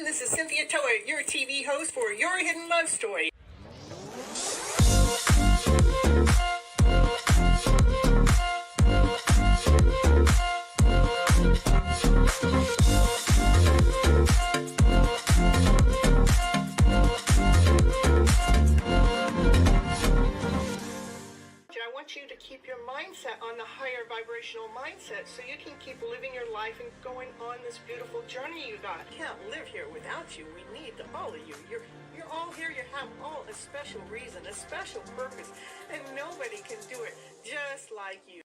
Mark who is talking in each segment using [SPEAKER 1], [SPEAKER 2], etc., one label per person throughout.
[SPEAKER 1] This is Cynthia Toet, your TV host for Your Hidden Love Story. I want you to keep your mindset on the higher vibrational mindset so you can keep living your life and going on this beautiful journey you got. I can't live here without you. We need all of you. You're all here. You have all a special reason, a special purpose, and nobody can do it just like you.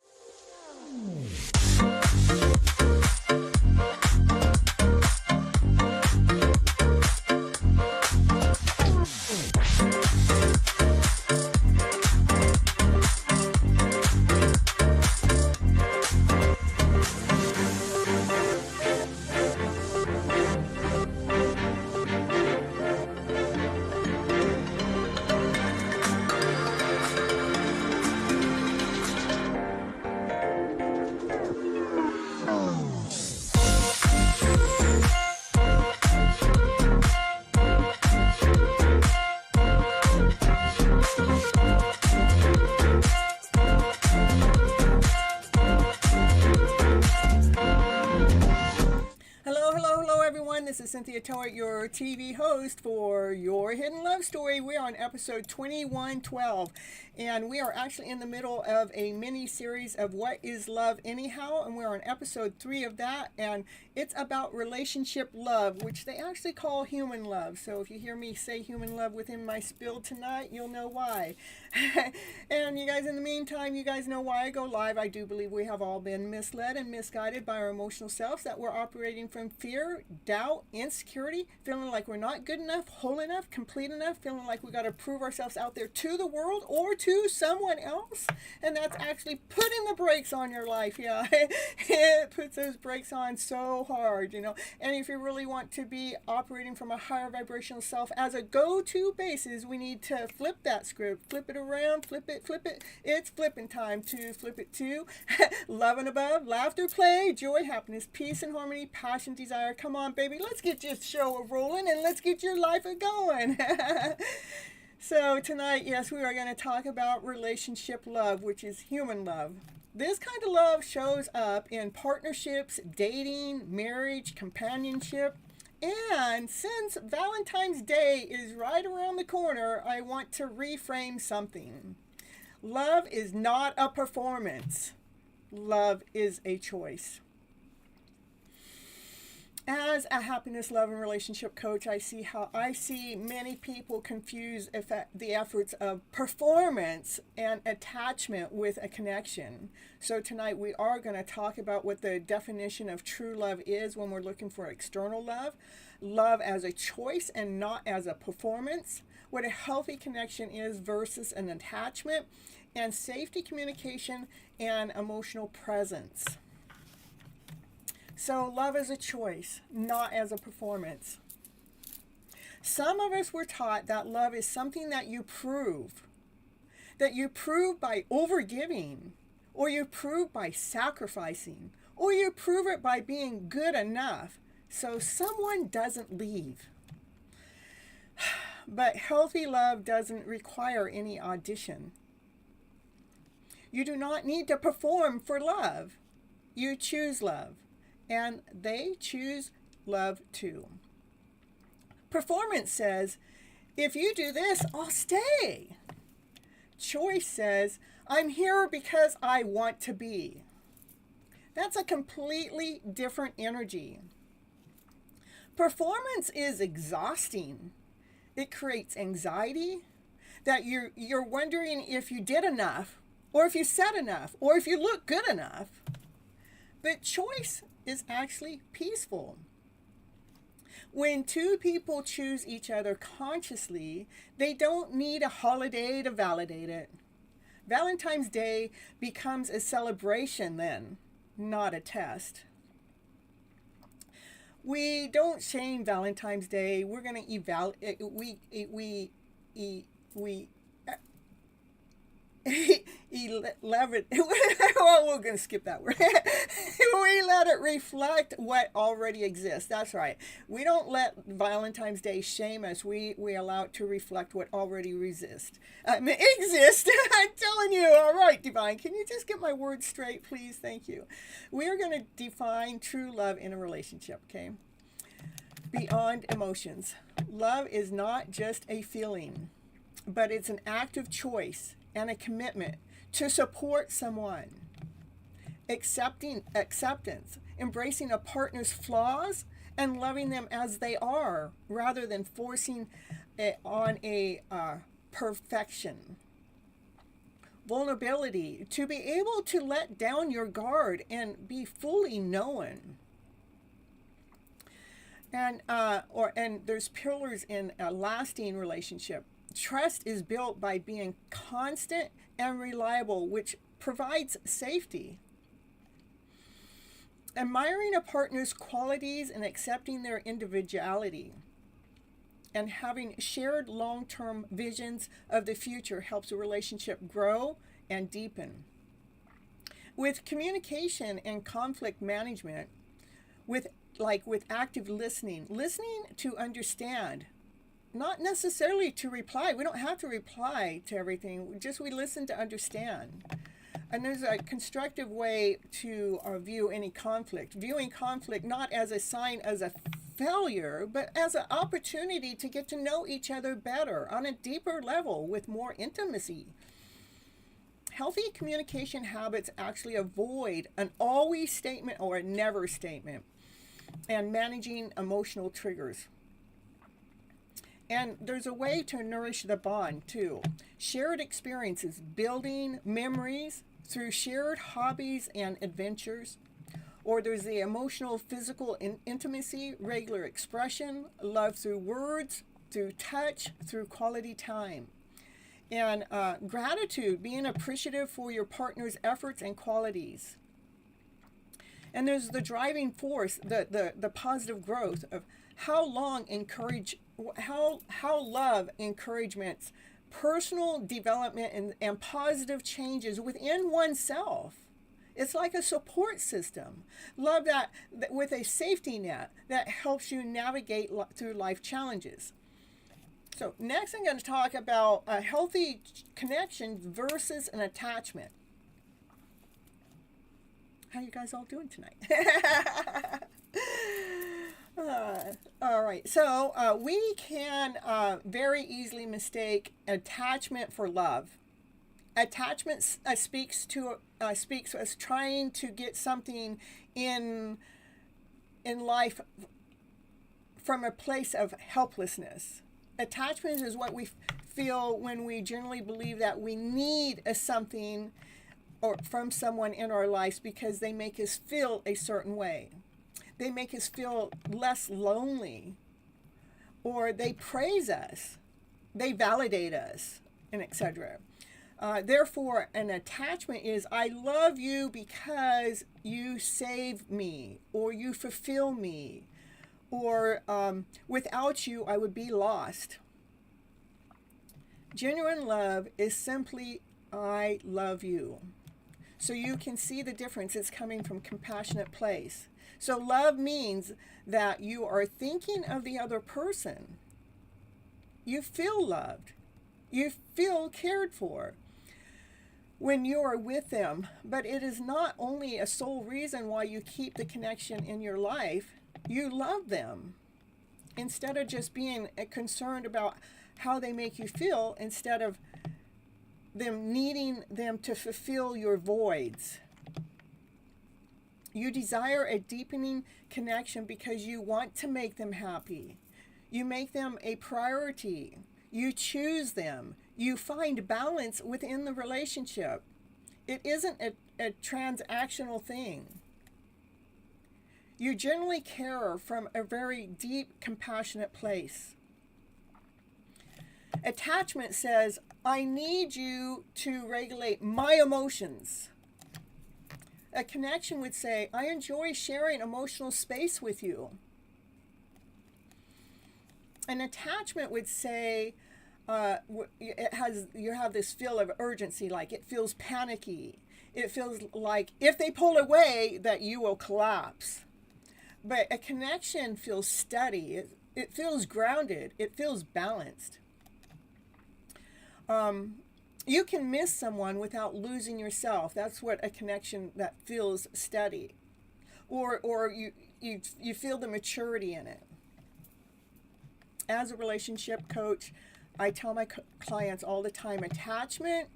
[SPEAKER 1] This is Cynthia Toet, your TV host for Your Hidden Love Story. We're on episode 2112, and we are actually in the middle of a mini-series of What is Love Anyhow, and we're on episode 3 of that, and it's about relationship love, which they actually call human love. So if you hear me say human love within my spiel tonight, you'll know why. And you guys, in the meantime, you guys know why I go live. I do believe we have all been misled and misguided by our emotional selves, that we're operating from fear, doubt, insecurity, feeling like we're not good enough, whole enough, complete enough, feeling like we got to prove ourselves out there to the world or to someone else. And that's actually putting the brakes on your life. Yeah, it puts those brakes on so hard, you know. And if you really want to be operating from a higher vibrational self as a go-to basis, we need to flip that script, flip it around, flip it. It's flipping time to flip it to love and above, laughter, play, joy, happiness, peace and harmony, passion, desire. Come on, baby, let's get this show rolling and let's get your life going. So tonight, yes, we are going to talk about relationship love, which is human love. This kind of love shows up in partnerships, dating, marriage, companionship. And since Valentine's Day is right around the corner, I want to reframe something. Love is not a performance. Love is a choice. As a happiness, love, and relationship coach, I see many people confuse the efforts of performance and attachment with a connection. So tonight we are going to talk about what the definition of true love is when we're looking for external love. Love as a choice and not as a performance. What a healthy connection is versus an attachment. And safety, communication, and emotional presence. So love is a choice, not as a performance. Some of us were taught that love is something that you prove by overgiving, or you prove by sacrificing, or you prove it by being good enough so someone doesn't leave. But healthy love doesn't require any audition. You do not need to perform for love. You choose love. And they choose love too. Performance says, if you do this, I'll stay. Choice says, I'm here because I want to be. That's a completely different energy. Performance is exhausting. It creates anxiety, that you're wondering if you did enough, or if you said enough, or if you look good enough. But choice is actually peaceful. When two people choose each other consciously, they don't need a holiday to validate it. Valentine's Day becomes a celebration then, not a test. We don't shame Valentine's Day. We're going to we 11 well, we're going to skip that word. We let it reflect what already exists. That's right. We don't let Valentine's Day shame us. We allow it to reflect what already exists. I'm telling you. All right, Divine, can you just get my words straight, please? Thank you. We are going to define true love in a relationship, okay? Beyond emotions. Love is not just a feeling, but it's an active choice and a commitment to support someone. Acceptance, embracing a partner's flaws and loving them as they are rather than forcing it on a perfection. Vulnerability, to be able to let down your guard and be fully known. And there's pillars in a lasting relationship. Trust is built by being constant and reliable, which provides safety. Admiring a partner's qualities and accepting their individuality and having shared long-term visions of the future helps a relationship grow and deepen. With communication and conflict management, with active listening to understand, not necessarily to reply. We don't have to reply to everything. Just we listen to understand. And there's a constructive way to view any conflict. Viewing conflict not as a sign as a failure, but as an opportunity to get to know each other better on a deeper level with more intimacy. Healthy communication habits actually avoid an always statement or a never statement and managing emotional triggers. And there's a way to nourish the bond too. Shared experiences, building memories through shared hobbies and adventures. Or there's the emotional, physical intimacy, regular expression, love through words, through touch, through quality time. And gratitude, being appreciative for your partner's efforts and qualities. And there's the driving force, the positive growth of how love encouragements personal development and positive changes within oneself. It's like a support system. Love that with a safety net that helps you navigate through life challenges. So next I'm going to talk about a healthy connection versus an attachment. How you guys all doing tonight? All right, so we can very easily mistake attachment for love. Attachment speaks as trying to get something in life from a place of helplessness. Attachment is what we feel when we generally believe that we need something or from someone in our lives because they make us feel a certain way. They make us feel less lonely, or they praise us, they validate us, and etc. Therefore, an attachment is, I love you because you save me, or you fulfill me, or without you, I would be lost. Genuine love is simply, I love you. So you can see the difference. It's coming from a compassionate place. So love means that you are thinking of the other person. You feel loved. You feel cared for when you are with them. But it is not only a sole reason why you keep the connection in your life. You love them. Instead of just being concerned about how they make you feel, instead of them needing them to fulfill your voids. You desire a deepening connection because you want to make them happy. You make them a priority. You choose them. You find balance within the relationship. It isn't a transactional thing. You generally care from a very deep, compassionate place. Attachment says, I need you to regulate my emotions. A connection would say, I enjoy sharing emotional space with you. An attachment would say, you have this feel of urgency, like it feels panicky. It feels like if they pull away that you will collapse. But a connection feels steady. It feels grounded. It feels balanced. You can miss someone without losing yourself. That's what a connection that feels steady. Or you feel the maturity in it. As a relationship coach, I tell my clients all the time, attachment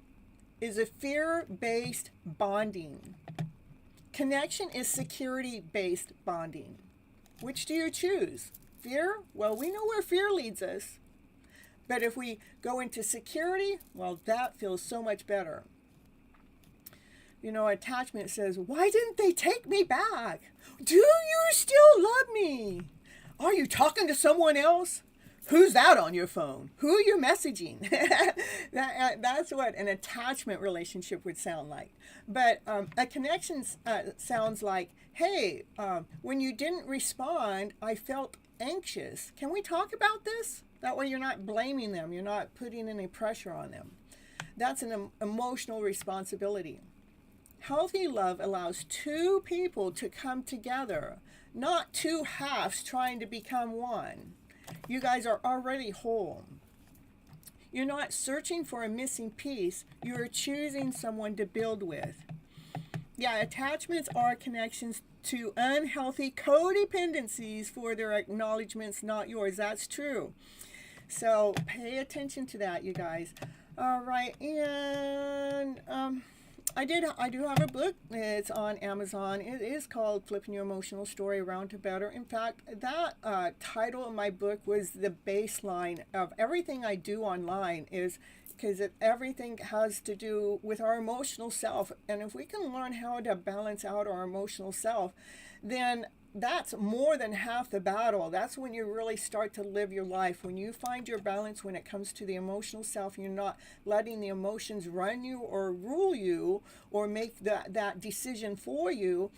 [SPEAKER 1] is a fear-based bonding. Connection is security-based bonding. Which do you choose? Fear? Well, we know where fear leads us. But if we go into security, well, that feels so much better. You know, attachment says, why didn't they take me back? Do you still love me? Are you talking to someone else? Who's that on your phone? Who are you messaging? That's what an attachment relationship would sound like. But a connection sounds like, hey, when you didn't respond, I felt anxious. Can we talk about this? That way you're not blaming them. You're not putting any pressure on them. That's an emotional responsibility. Healthy love allows two people to come together, not two halves trying to become one. You guys are already whole. You're not searching for a missing piece. You're choosing someone to build with. Yeah, attachments are connections to unhealthy codependencies for their acknowledgments, not yours. That's true. So pay attention to that, you guys. All right, and I do have a book. It's on Amazon. It is called Flipping Your Emotional Story Around to Better. In fact, that title of my book was the baseline of everything I do online, is because everything has to do with our emotional self. And if we can learn how to balance out our emotional self, then that's more than half the battle. That's when you really start to live your life. When you find your balance when it comes to the emotional self, you're not letting the emotions run you or rule you or make that decision for you,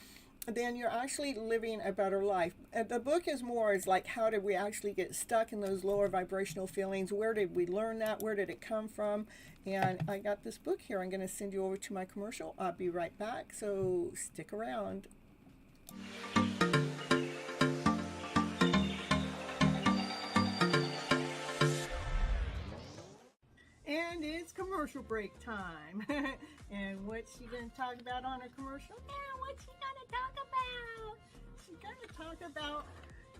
[SPEAKER 1] then you're actually living a better life. The book is like, how did we actually get stuck in those lower vibrational feelings? Where did we learn that? Where did it come from? And I got this book here. I'm going to send you over to my commercial. I'll be right back, so stick around. And it's commercial break time. And what's she going to talk about on her commercial? Yeah, what's she going to talk about? She's going to talk about,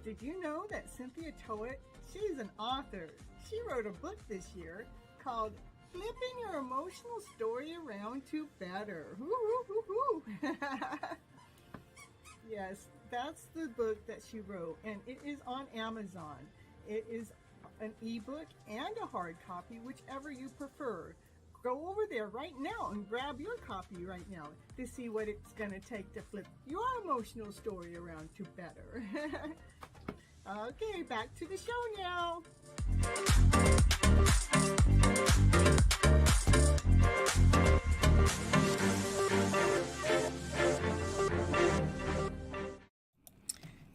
[SPEAKER 1] did you know that Cynthia Toet, she's an author. She wrote a book this year called Flipping Your Emotional Story Around to Better. Yes, that's the book that she wrote, and it is on Amazon. It is an ebook and a hard copy, whichever you prefer. Go over there right now and grab your copy right now to see what it's going to take to flip your emotional story around to better. Okay, back to the show now.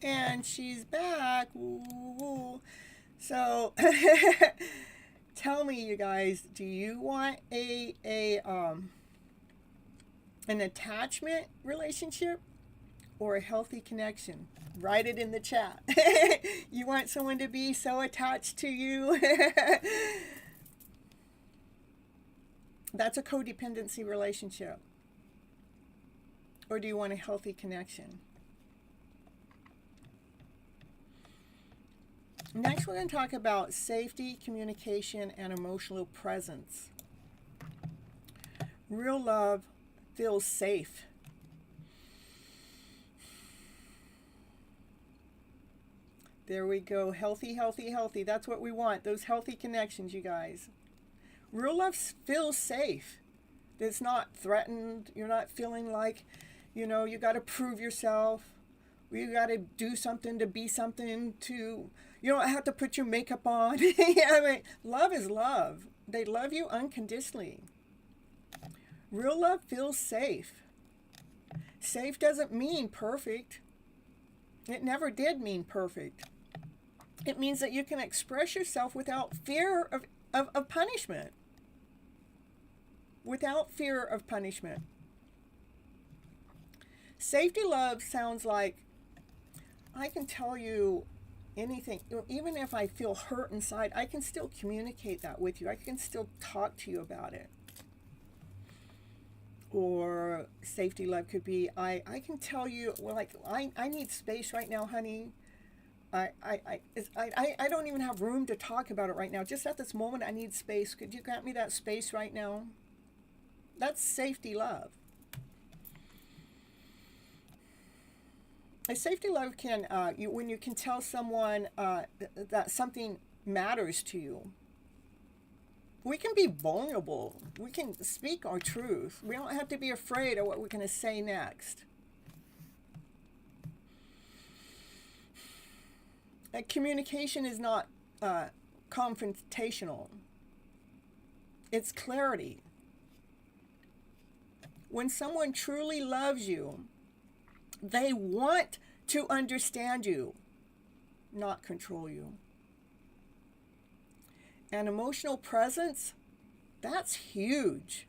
[SPEAKER 1] And she's back. Ooh. So tell me, you guys, do you want an attachment relationship or a healthy connection? Write it in the chat. You want someone to be so attached to you? That's a codependency relationship. Or do you want a healthy connection? Next, we're going to talk about safety, communication, and emotional presence. Real love feels safe. There we go. Healthy, healthy, healthy. That's what we want. Those healthy connections, you guys. Real love feels safe. It's not threatened. You're not feeling like, you got to prove yourself. You got to do something to be something to, You don't have to put your makeup on. I mean, love is love. They love you unconditionally. Real love feels safe. Safe doesn't mean perfect. It never did mean perfect. It means that you can express yourself without fear of punishment. Without fear of punishment. Safety love sounds like, I can tell you anything. Even if I feel hurt inside, I can still communicate that with you. I can still talk to you about it. Or safety love could be, I can tell you, well, like, I need space right now, honey. I don't even have room to talk about it right now. Just at this moment, I need space. Could you grant me that space right now? That's safety love. A safety love can, when you can tell someone that something matters to you. We can be vulnerable. We can speak our truth. We don't have to be afraid of what we're going to say next. Communication is not confrontational. It's clarity. When someone truly loves you, they want to understand you, not control you. And emotional presence, that's huge.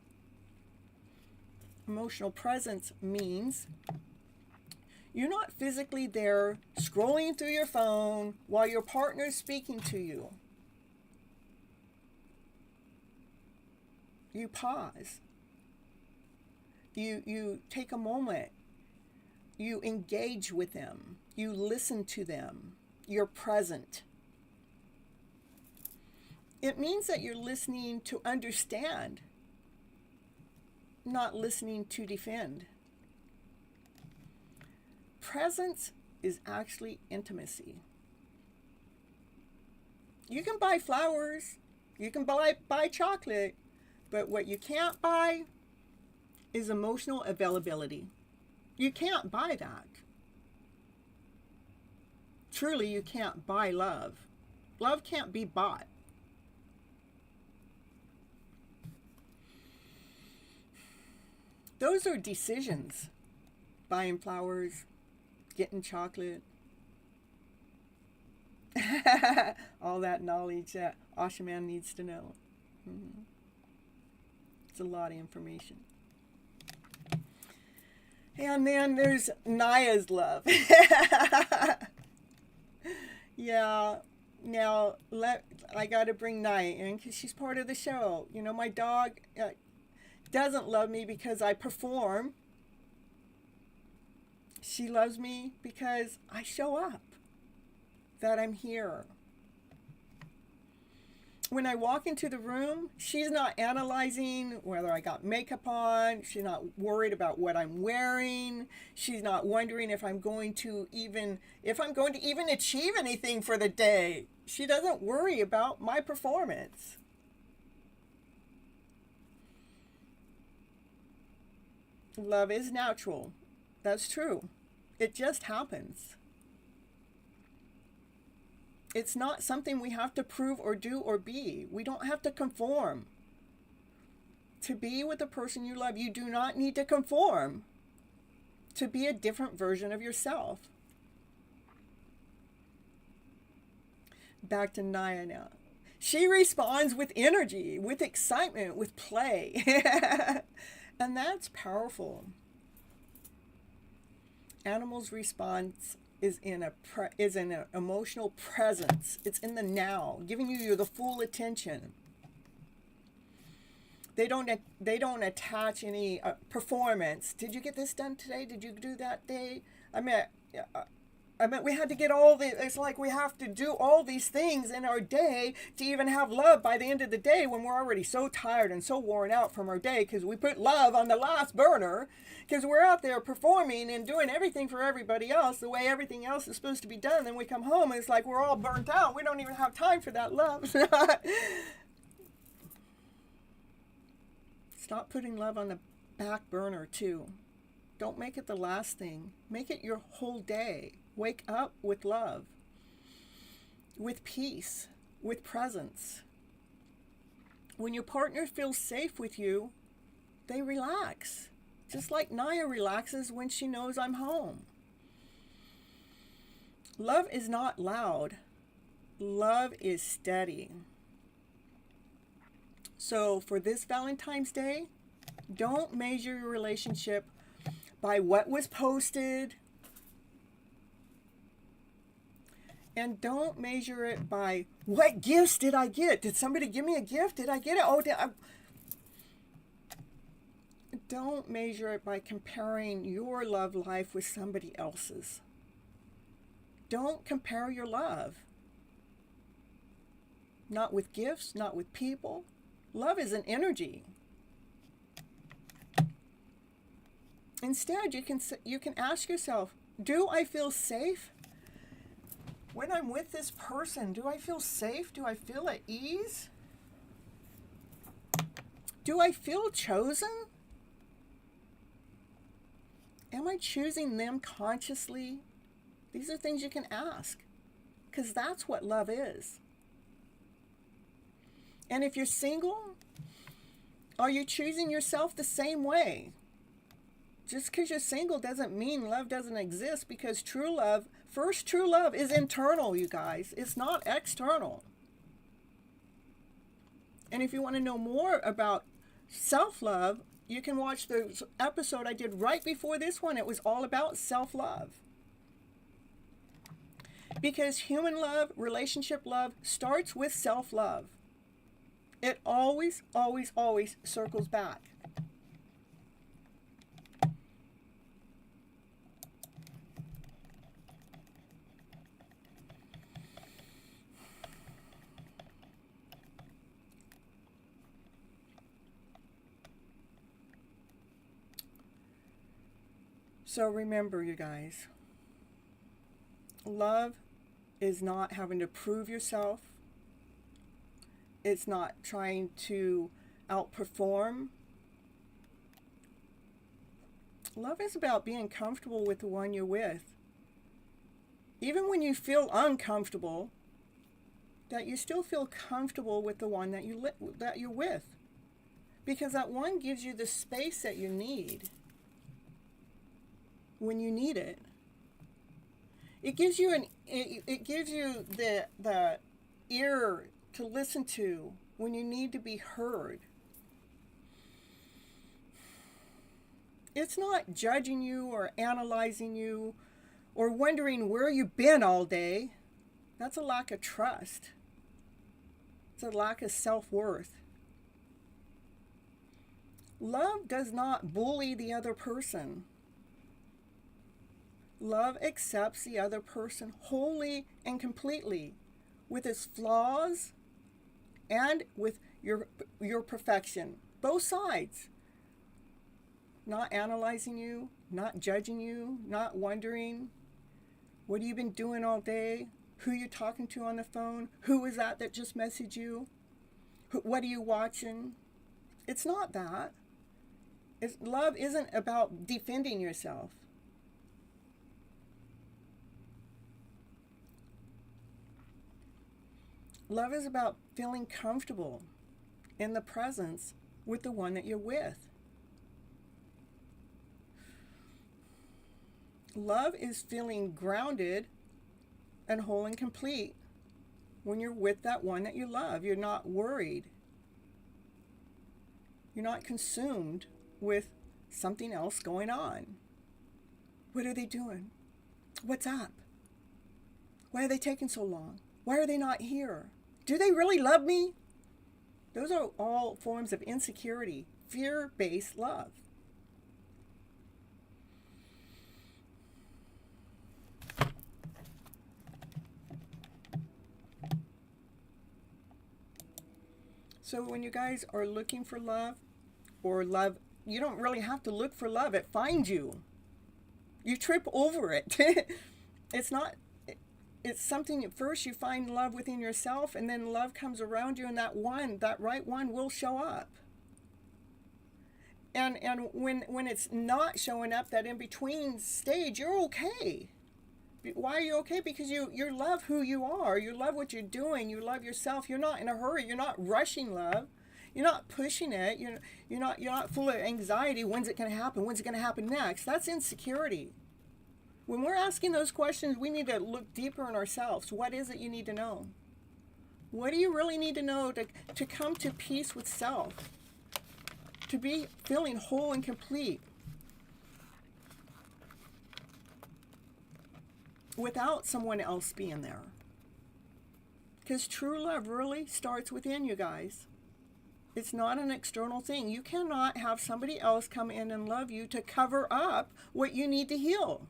[SPEAKER 1] Emotional presence means you're not physically there scrolling through your phone while your partner's speaking to you. You pause. You take a moment. You engage with them. You listen to them. You're present. It means that you're listening to understand, not listening to defend. Presence is actually intimacy. You can buy flowers, you can buy chocolate, but what you can't buy is emotional availability. You can't buy that. Truly, you can't buy love. Love can't be bought. Those are decisions. Buying flowers, getting chocolate. All that knowledge that Ashaman needs to know. Mm-hmm. It's a lot of information. And then there's Naya's love. Yeah, now I got to bring Naya in because she's part of the show. You know, my dog doesn't love me because I perform. She loves me because I show up, that I'm here. When I walk into the room, she's not analyzing whether I got makeup on. She's not worried about what I'm wearing. She's not wondering if I'm going to even achieve anything for the day. She doesn't worry about my performance. Love is natural. That's true. It just happens. It's not something we have to prove or do or be. We don't have to conform. To be with the person you love, you do not need to conform to be a different version of yourself. Back to Naya now. She responds with energy, with excitement, with play. And that's powerful. Animals' response is in an emotional presence. It's in the now, giving you the full attention. They don't attach any performance. Did you get this done today? Did you do that day? I mean, we had to get all the. It's like we have to do all these things in our day to even have love by the end of the day when we're already so tired and so worn out from our day because we put love on the last burner because we're out there performing and doing everything for everybody else the way everything else is supposed to be done. Then we come home and it's like we're all burnt out. We don't even have time for that love. Stop putting love on the back burner too. Don't make it the last thing. Make it your whole day. Wake up with love. with peace, with presence. When your partner feels safe with you, they relax. Just like Naya relaxes when she knows I'm home. Love is not loud. Love is steady. So for this Valentine's Day, don't measure your relationship by what was posted. And don't measure it by what gifts did I get? Did somebody give me a gift? Did I get it? Oh, don't measure it by comparing your love life with somebody else's. Don't compare your love. Not with gifts, not with people. Love is an energy. Instead, you can ask yourself, do I feel safe? When I'm with this person, do I feel safe? Do I feel at ease? Do I feel chosen? Am I choosing them consciously? These are things you can ask, because that's what love is. And if you're single, are you choosing yourself the same way? Just because you're single doesn't mean love doesn't exist, because true love is internal, you guys. It's not external. And if you want to know more about self-love, you can watch the episode I did right before this one. It was all about self-love. Because human love, relationship love, starts with self-love. It always, always, always circles back. So remember, you guys, love is not having to prove yourself. It's not trying to outperform. Love is about being comfortable with the one you're with. Even when you feel uncomfortable, that you still feel comfortable with the one that you're with. Because that one gives you the space that you need when you need it. It gives you the ear to listen to when you need to be heard. It's not judging you or analyzing you or wondering where you've been all day. That's a lack of trust. It's a lack of self-worth. Love does not bully the other person. Love accepts the other person wholly and completely, with its flaws and with your perfection. Both sides. Not analyzing you, not judging you, not wondering, what have you been doing all day? Who you're talking to on the phone? Who is that just messaged you? What are you watching? It's not that. Love isn't about defending yourself. Love is about feeling comfortable in the presence with the one that you're with. Love is feeling grounded and whole and complete when you're with that one that you love. You're not worried. You're not consumed with something else going on. What are they doing? What's up? Why are they taking so long? Why are they not here? Do they really love me? Those are all forms of insecurity, fear-based love. So when you guys are looking for love, or love, you don't really have to look for love. It finds you. You trip over it. It's something at first you find love within yourself, and then love comes around you, and that right one will show up. And when it's not showing up, that in between stage, you're okay. Why are you okay? Because you love who you are. You love what you're doing. You love yourself. You're not in a hurry. You're not rushing love. You're not pushing it. You're not full of anxiety. When's it going to happen? When's it going to happen next? That's insecurity. When we're asking those questions, we need to look deeper in ourselves. What is it you need to know? What do you really need to know to come to peace with self? To be feeling whole and complete without someone else being there. Because true love really starts within you guys. It's not an external thing. You cannot have somebody else come in and love you to cover up what you need to heal.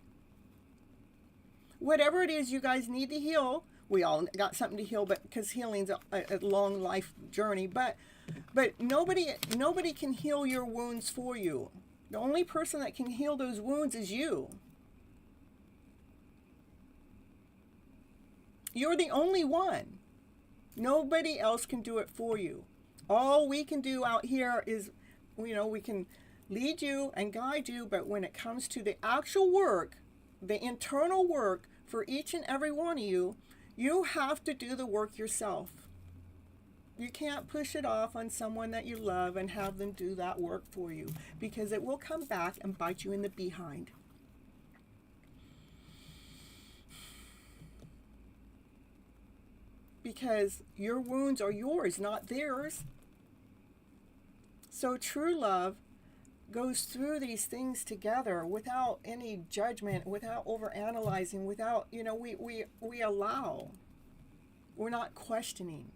[SPEAKER 1] Whatever it is you guys need to heal, we all got something to heal, but because healing's a long life journey. But nobody can heal your wounds for you. The only person that can heal those wounds is you. You're the only one. Nobody else can do it for you. All we can do out here is, we can lead you and guide you, but when it comes to the actual work, the internal work for each and every one of you, you have to do the work yourself. You can't push it off on someone that you love and have them do that work for you, because it will come back and bite you in the behind. Because your wounds are yours, not theirs. So true love goes through these things together without any judgment, without overanalyzing, without, we allow. We're not questioning.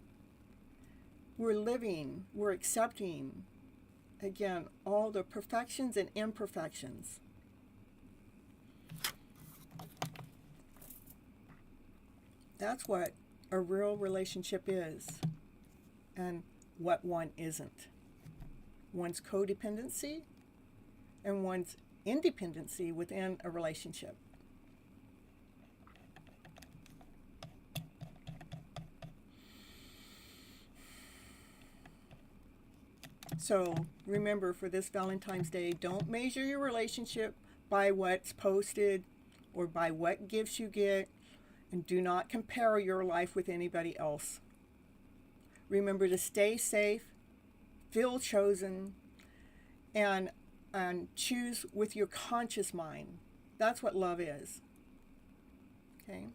[SPEAKER 1] We're living, we're accepting, again, all the perfections and imperfections. That's what a real relationship is, and what one isn't. One's codependency and one's independency within a relationship. So remember, for this Valentine's Day, don't measure your relationship by what's posted or by what gifts you get, and do not compare your life with anybody else. Remember to stay safe, feel chosen, and choose with your conscious mind. That's what love is. Okay?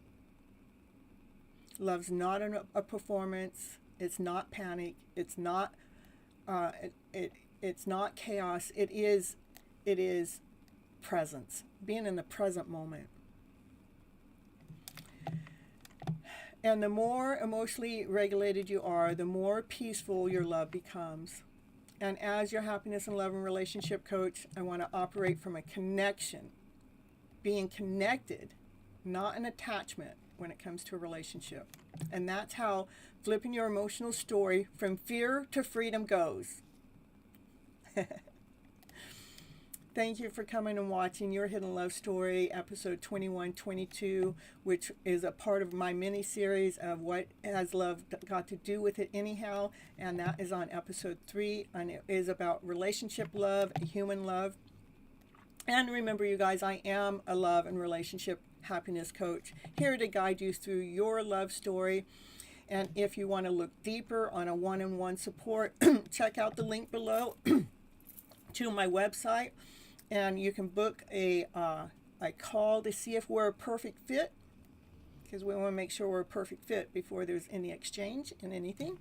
[SPEAKER 1] Love's not a performance. It's not panic. It's not it's not chaos. It is presence. Being in the present moment. And the more emotionally regulated you are, the more peaceful your love becomes. And as your happiness and love and relationship coach, I want to operate from a connection, being connected, not an attachment when it comes to a relationship. And that's how flipping your emotional story from fear to freedom goes. Thank you for coming and watching Your Hidden Love Story, episode 21-22, which is a part of my mini-series of What Has Love Got to Do With It Anyhow, and that is on episode 3, and it is about relationship love, human love. And remember, you guys, I am a love and relationship happiness coach, here to guide you through your love story. And if you want to look deeper on a one-on-one support, check out the link below to my website. And you can book a call to see if we're a perfect fit, because we want to make sure we're a perfect fit before there's any exchange in anything.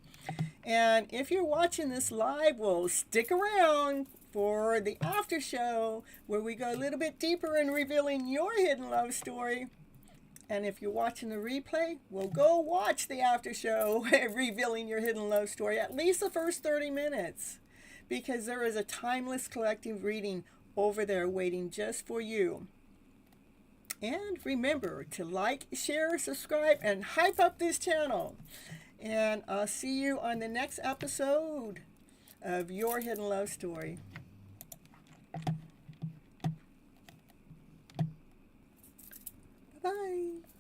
[SPEAKER 1] And if you're watching this live, well, stick around for the after show, where we go a little bit deeper in revealing your hidden love story. And if you're watching the replay, well, go watch the after show, revealing your hidden love story, at least the first 30 minutes, because there is a timeless collective reading over there waiting just for you. And remember to like, share, subscribe, and hype up this channel. And I'll see you on the next episode of Your Hidden Love Story. Bye-bye.